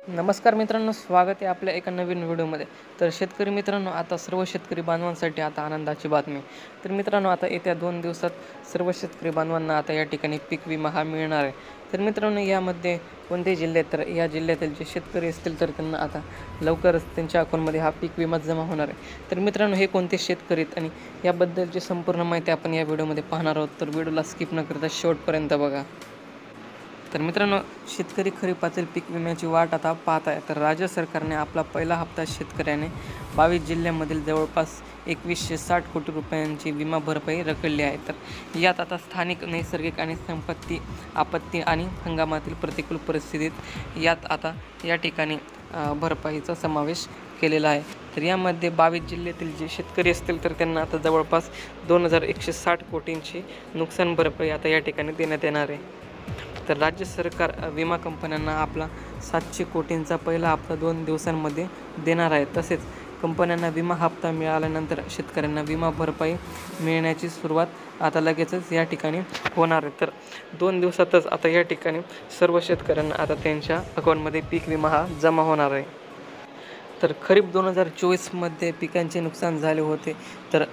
नमस्कार मित्रांनो, स्वागत आहे आपल्या एका नवीन व्हिडिओमध्ये. तर शेतकरी मित्रांनो, आता सर्व शेतकरी बांधवांसाठी आता आनंदाची बातमी. तर मित्रांनो, आता येत्या 2 दिवसात सर्व शेतकरी बांधवांना आता या ठिकाणी पीक विमा हा मिळणार आहे. तर मित्रांनो, यामध्ये कोणते जिल्हे आहेत, तर या जिल्ह्यातील जे शेतकरी असतील तर त्यांना आता लवकरच त्यांच्या अकाउंटमध्ये हा पीक विमा जमा होणार आहे. तर मित्रांनो, हे कोणते शेतकरी आहेत आणि याबद्दलची संपूर्ण माहिती आपण या व्हिडिओमध्ये पाहणार आहोत. तर व्हिडिओला स्किप न करता शेवटपर्यंत बघा. तर मित्रांनो, शेतकरी खरीपातील पीक विम्याची वाट आता पाहत आहे. तर राज्य सरकारने आपला पहिला हप्ता शेतकऱ्याने 22 जिल्ह्यांमधील जवळपास 2160 कोटी रुपयांची विमा भरपाई रखडली आहे. तर यात आता स्थानिक नैसर्गिक आणि संपत्ती आपत्ती आणि हंगामातील प्रतिकूल परिस्थितीत यात आता या ठिकाणी भरपाईचा समावेश केलेला आहे. तर यामध्ये 22 जिल्ह्यातील जे शेतकरी असतील तर त्यांना आता जवळपास 2160 कोटींची नुकसान भरपाई आता या ठिकाणी देण्यात येणार आहे. तर राज्य सरकार विमा कंपन्यांना आपला 700 कोटींचा पहिला हप्ता 2 दिवसांमध्ये देणार आहे. तसेच कंपन्यांना विमा हप्ता मिळाल्यानंतर शेतकऱ्यांना विमा भरपाई मिळण्याची सुरुवात आता लगेचच या ठिकाणी होणार आहे. तर 2 दिवसातच आता या ठिकाणी सर्व शेतकऱ्यांना आता त्यांच्या अकाउंटमध्ये पीक विमा हा जमा होणार आहे. तर खरीप 2024मध्ये पिकांचे नुकसान झाले होते. तर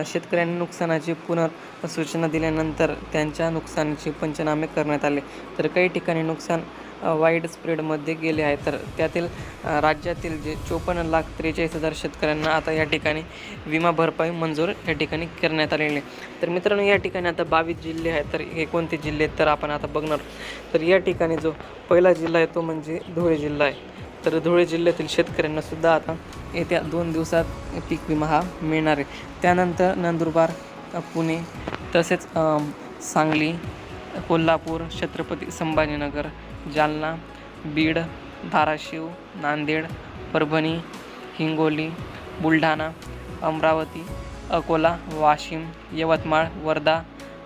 शेतकऱ्यांनी नुकसानाची पुनर्सूचना दिल्यानंतर त्यांच्या नुकसानीचे पंचनामे करण्यात आले. तर काही ठिकाणी नुकसान वाईड स्प्रेडमध्ये गेले आहे. तर त्यातील राज्यातील जे 54,43,000 शेतकऱ्यांना आता या ठिकाणी विमा भरपाई मंजूर या ठिकाणी करण्यात आलेली आहे. तर मित्रांनो, या ठिकाणी आता 22 जिल्हे आहेत. तर हे कोणते जिल्हे आहेत तर आपण आता बघणार. तर या ठिकाणी जो पहिला जिल्हा आहे तो म्हणजे धुळे जिल्हा आहे. तर धुळे जिल्ह्यातील शेतकऱ्यांना सुद्धा आता येत्या 2 दिवसात पीक विमा हा मिळणार आहे. त्यानंतर नंदुरबार, पुणे, तसेच सांगली, कोल्हापूर, छत्रपती संभाजीनगर, जालना, बीड, धाराशिव, नांदेड, परभणी, हिंगोली, बुलढाणा, अमरावती, अकोला, वाशिम, यवतमाळ, वर्धा,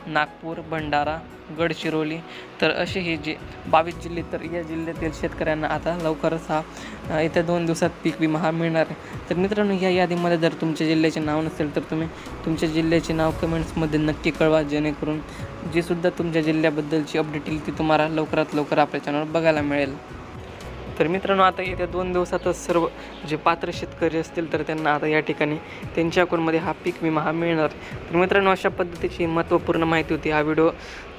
नागपूर, भंडारा, गडचिरोली, तर असे हे जे 22 जिल्हे, तर या जिल्ह्यातील शेतकऱ्यांना आता लवकरच हा येत्या 2 दिवसात पीक विमा हा मिळणार आहे. तर मित्रांनो, या यादीमध्ये जर तुमच्या जिल्ह्याचे नाव नसेल तर तुम्ही तुमच्या जिल्ह्याचे नाव कमेंट्समध्ये नक्की कळवा, जेणेकरून जी सुद्धा तुमच्या जिल्ह्याबद्दलची अपडेट येईल ती तुम्हाला लवकरात लवकर आपल्या चॅनलवर बघायला मिळेल. तर मित्रांनो, आता येत्या 2 दिवसातच सर्व जे पात्र शेतकरी असतील तर त्यांना आता या ठिकाणी त्यांच्या अकाउंटमध्ये हा पीक विमा हा मिळणार. तर मित्रांनो, अशा पद्धतीची महत्त्वपूर्ण माहिती होती. हा व्हिडिओ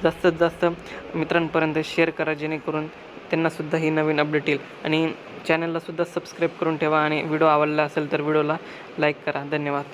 जास्तीत जास्त मित्रांपर्यंत शेअर करा, जेणेकरून त्यांनासुद्धा ही नवीन अपडेट येईल. आणि चॅनललासुद्धा सबस्क्राईब करून ठेवा आणि व्हिडिओ आवडला असेल तर व्हिडिओला लाईक करा. धन्यवाद.